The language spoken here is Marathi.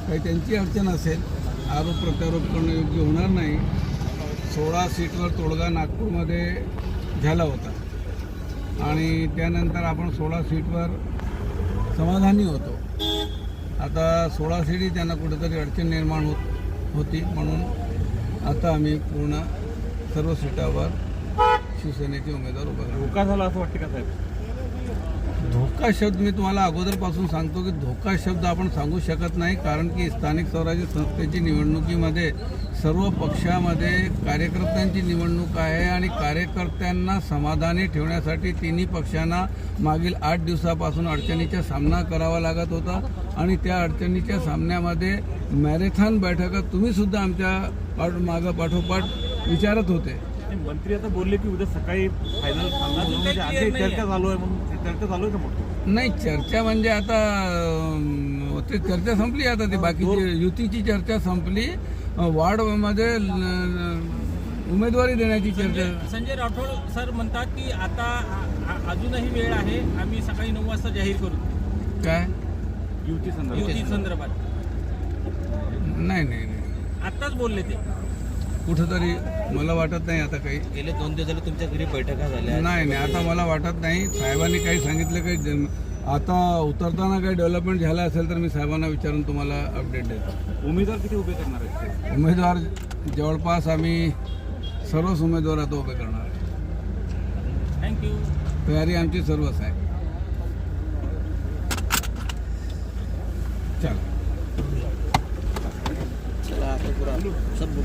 काही त्यांची अडचण असेल, आरोप प्रत्यारोप करणं योग्य होणार नाही. 16 सीटवर तोडगा नागपूरमध्ये झाला होता आणि त्यानंतर आपण 16 सीटवर समाधानी होतो. आता 16 सीटही त्यांना कुठेतरी अडचण निर्माण होती, म्हणून आता आम्ही पूर्ण सर्व सीटावर शिवसेनेचे उमेदवार उभा करतो. धोका झाला असं वाटतं का साहेब? धोका शब्द मी तुम्हाला अगोदरपासून सांगतो की धोका शब्द आपण सांगू शकत नाही, कारण की स्थानिक स्वराज्य संस्थेची निवडणुकीमध्ये सर्व पक्षामध्ये कार्यकर्त्यांची निवडणूक आहे आणि कार्यकर्त्यांना समाधानी ठेवण्यासाठी तिन्ही पक्षांना मागील 8 दिवसापासून अडचणीचा सामना करावा लागत होता आणि त्या अडचणीच्या सामन्यामध्ये मॅरेथॉन बैठका तुम्हीसुद्धा आमच्या मागं पाठोपाठ विचारत होते. मंत्री आता बोलले की उद्या सकाळी फायनल सांगणार, म्हणजे आधी चर्चा चालू आहे, म्हणून चर्चा चालू आहे का मोठी? नाही, चर्चा म्हणजे आता ते चर्चा संपली. आता ती बाकीची युतीची चर्चा संपली. वार्डमध्ये उमेदवारी देण्याची चर्चा. संजय राठोड सर म्हणतात की आता अजूनही वेळ आहे, आम्ही सकाळी 9 वाजता जाहीर करू. काय युती संदर्भात नाही आत्ताच बोलले ते. कुठंतरी मला वाटत नाही आता काही. गेले 2 दिवस झाले तुमच्या घरी बैठका झाल्या. नाही आता मला वाटत नाही. साहेबांनी काही सांगितलं काही आता उतरताना काही डेव्हलपमेंट झालं असेल तर मी साहेबांना विचारून तुम्हाला अपडेट देतो. उमेदवार किती उभे करणार आहेत? उमेदवार जवळपास आम्ही सर्वच उमेदवार आता उभे करणार आहे. थँक्यू. तयारी आमची सर्वच आहे. चला. चला, आता पूरा सब